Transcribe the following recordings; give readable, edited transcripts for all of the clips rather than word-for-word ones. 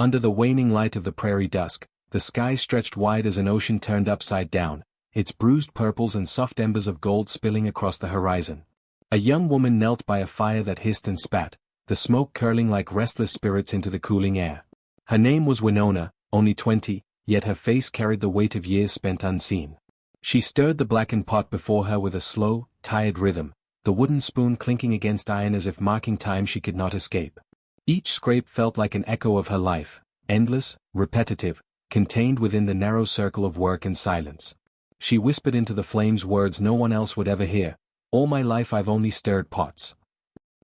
Under the waning light of the prairie dusk, the sky stretched wide as an ocean turned upside down, its bruised purples and soft embers of gold spilling across the horizon. A young woman knelt by a fire that hissed and spat, the smoke curling like restless spirits into the cooling air. Her name was Winona, only 20, yet her face carried the weight of years spent unseen. She stirred the blackened pot before her with a slow, tired rhythm, the wooden spoon clinking against iron as if marking time she could not escape. Each scrape felt like an echo of her life, endless, repetitive, contained within the narrow circle of work and silence. She whispered into the flames words no one else would ever hear. All my life I've only stirred pots.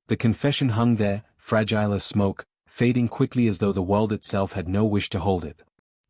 The confession hung there, fragile as smoke, fading quickly as though the world itself had no wish to hold it.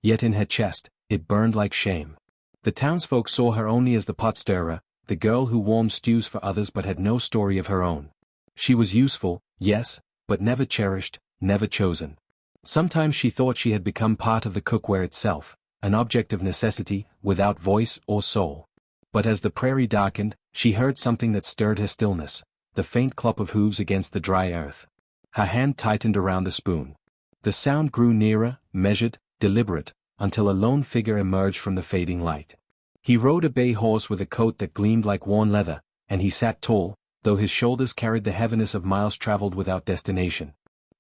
Yet in her chest, it burned like shame. The townsfolk saw her only as the pot stirrer, the girl who warmed stews for others but had no story of her own. She was useful, yes, but never cherished, never chosen. Sometimes she thought she had become part of the cookware itself, an object of necessity, without voice or soul. But as the prairie darkened, she heard something that stirred her stillness, the faint clop of hooves against the dry earth. Her hand tightened around the spoon. The sound grew nearer, measured, deliberate, until a lone figure emerged from the fading light. He rode a bay horse with a coat that gleamed like worn leather, and he sat tall, though his shoulders carried the heaviness of miles traveled without destination.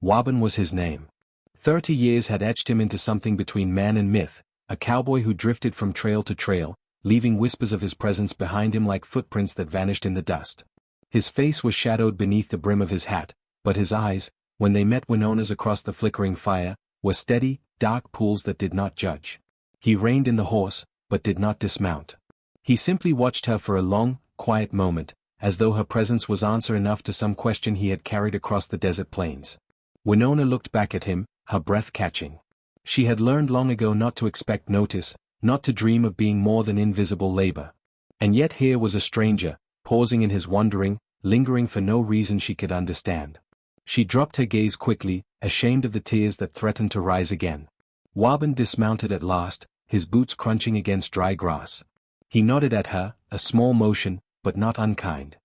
Wabun was his name. 30 years had etched him into something between man and myth, a cowboy who drifted from trail to trail, leaving whispers of his presence behind him like footprints that vanished in the dust. His face was shadowed beneath the brim of his hat, but his eyes, when they met Winona's across the flickering fire, were steady, dark pools that did not judge. He reined in the horse, but did not dismount. He simply watched her for a long, quiet moment, as though her presence was answer enough to some question he had carried across the desert plains. Winona looked back at him, her breath catching. She had learned long ago not to expect notice, not to dream of being more than invisible labor. And yet here was a stranger, pausing in his wandering, lingering for no reason she could understand. She dropped her gaze quickly, ashamed of the tears that threatened to rise again. Wabun dismounted at last, his boots crunching against dry grass. He nodded at her, a small motion, but not unkind.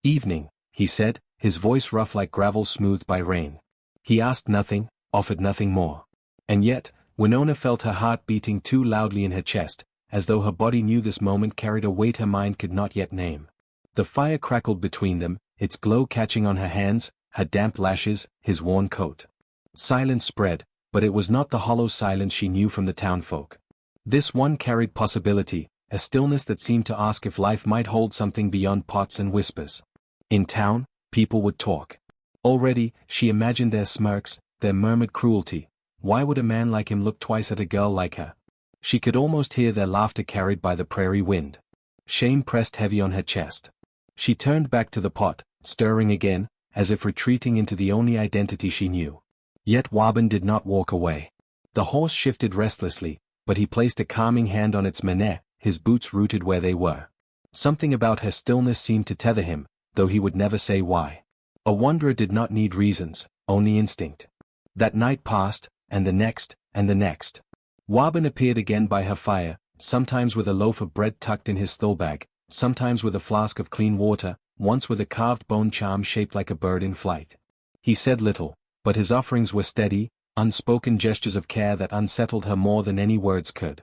"Evening," he said, his voice rough like gravel smoothed by rain. He asked nothing, offered nothing more. And yet, Winona felt her heart beating too loudly in her chest, as though her body knew this moment carried a weight her mind could not yet name. The fire crackled between them, its glow catching on her hands, her damp lashes, his worn coat. Silence spread, but it was not the hollow silence she knew from the townfolk. This one carried possibility, a stillness that seemed to ask if life might hold something beyond pots and whispers. In town, people would talk. Already, she imagined their smirks, their murmured cruelty. Why would a man like him look twice at a girl like her? She could almost hear their laughter carried by the prairie wind. Shame pressed heavy on her chest. She turned back to the pot, stirring again, as if retreating into the only identity she knew. Yet Wabun did not walk away. The horse shifted restlessly, but he placed a calming hand on its mane, his boots rooted where they were. Something about her stillness seemed to tether him, though he would never say why. A wanderer did not need reasons, only instinct. That night passed, and the next, and the next. Wabun appeared again by her fire, sometimes with a loaf of bread tucked in his stolbag, sometimes with a flask of clean water, once with a carved bone charm shaped like a bird in flight. He said little, but his offerings were steady, unspoken gestures of care that unsettled her more than any words could.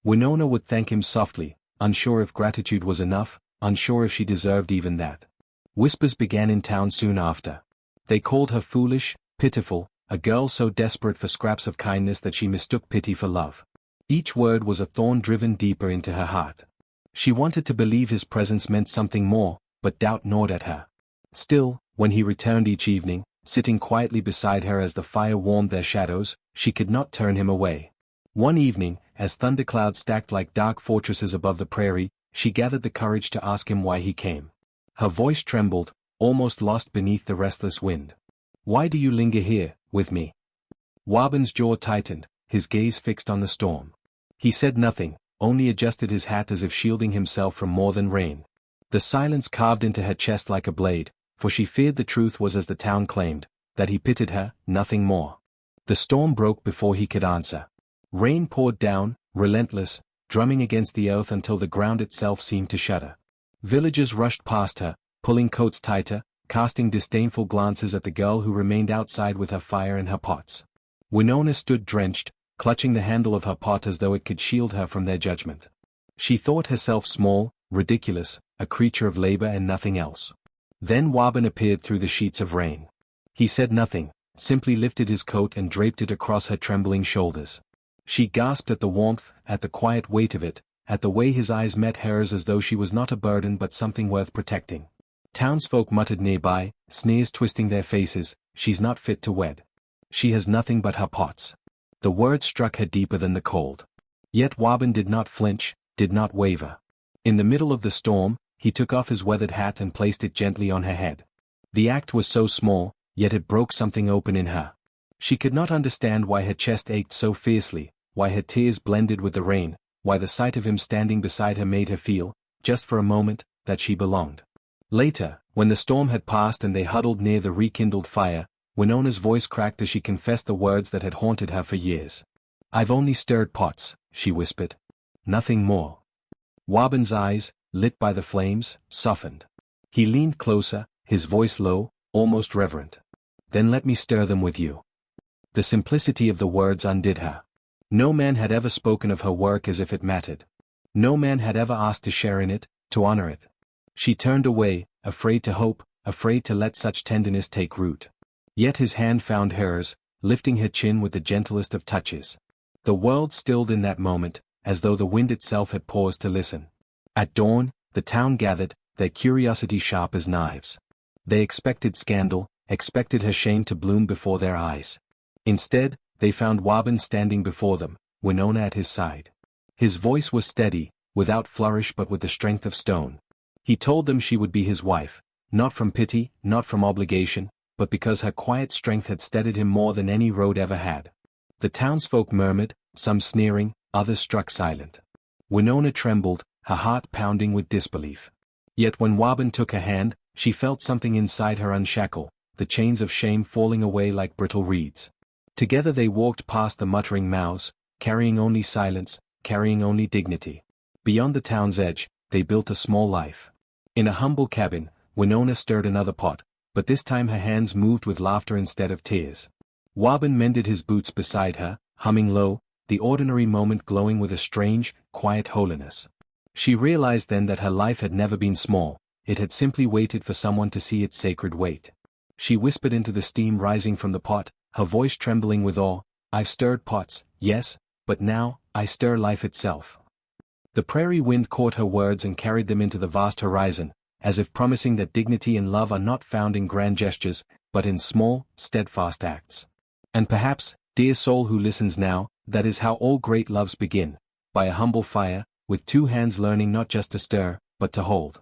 Winona would thank him softly, unsure if gratitude was enough, unsure if she deserved even that. Whispers began in town soon after. They called her foolish, pitiful, a girl so desperate for scraps of kindness that she mistook pity for love. Each word was a thorn driven deeper into her heart. She wanted to believe his presence meant something more, but doubt gnawed at her. Still, when he returned each evening, sitting quietly beside her as the fire warmed their shadows, she could not turn him away. One evening, as thunderclouds stacked like dark fortresses above the prairie, she gathered the courage to ask him why he came. Her voice trembled, almost lost beneath the restless wind. "Why do you linger here, with me?" Wabun's jaw tightened, his gaze fixed on the storm. He said nothing, only adjusted his hat as if shielding himself from more than rain. The silence carved into her chest like a blade, for she feared the truth was as the town claimed, that he pitied her, nothing more. The storm broke before he could answer. Rain poured down, relentless, drumming against the earth until the ground itself seemed to shudder. Villagers rushed past her, pulling coats tighter, casting disdainful glances at the girl who remained outside with her fire and her pots. Winona stood drenched, clutching the handle of her pot as though it could shield her from their judgment. She thought herself small, ridiculous, a creature of labor and nothing else. Then Wabin appeared through the sheets of rain. He said nothing, simply lifted his coat and draped it across her trembling shoulders. She gasped at the warmth, at the quiet weight of it, at the way his eyes met hers as though she was not a burden but something worth protecting. Townsfolk muttered nearby, sneers twisting their faces, "She's not fit to wed. She has nothing but her pots." The word struck her deeper than the cold. Yet Wabin did not flinch, did not waver. In the middle of the storm, he took off his weathered hat and placed it gently on her head. The act was so small, yet it broke something open in her. She could not understand why her chest ached so fiercely, why her tears blended with the rain, why the sight of him standing beside her made her feel, just for a moment, that she belonged. Later, when the storm had passed and they huddled near the rekindled fire, Winona's voice cracked as she confessed the words that had haunted her for years. "I've only stirred pots," she whispered. "Nothing more." Wabin's eyes, lit by the flames, softened. He leaned closer, his voice low, almost reverent. "Then let me stir them with you." The simplicity of the words undid her. No man had ever spoken of her work as if it mattered. No man had ever asked to share in it, to honor it. She turned away, afraid to hope, afraid to let such tenderness take root. Yet his hand found hers, lifting her chin with the gentlest of touches. The world stilled in that moment, as though the wind itself had paused to listen. At dawn, the town gathered, their curiosity sharp as knives. They expected scandal, expected her shame to bloom before their eyes. Instead, they found Wabin standing before them, Winona at his side. His voice was steady, without flourish but with the strength of stone. He told them she would be his wife, not from pity, not from obligation, but because her quiet strength had steadied him more than any road ever had. The townsfolk murmured, some sneering, others struck silent. Winona trembled, her heart pounding with disbelief. Yet when Wabin took her hand, she felt something inside her unshackle, the chains of shame falling away like brittle reeds. Together they walked past the muttering mouths, carrying only silence, carrying only dignity. Beyond the town's edge, they built a small life. In a humble cabin, Winona stirred another pot, but this time her hands moved with laughter instead of tears. Wabin mended his boots beside her, humming low, the ordinary moment glowing with a strange, quiet holiness. She realized then that her life had never been small, it had simply waited for someone to see its sacred weight. She whispered into the steam rising from the pot, her voice trembling with awe, "I've stirred pots, yes, but now, I stir life itself." The prairie wind caught her words and carried them into the vast horizon, as if promising that dignity and love are not found in grand gestures, but in small, steadfast acts. And perhaps, dear soul who listens now, that is how all great loves begin, by a humble fire, with two hands learning not just to stir, but to hold.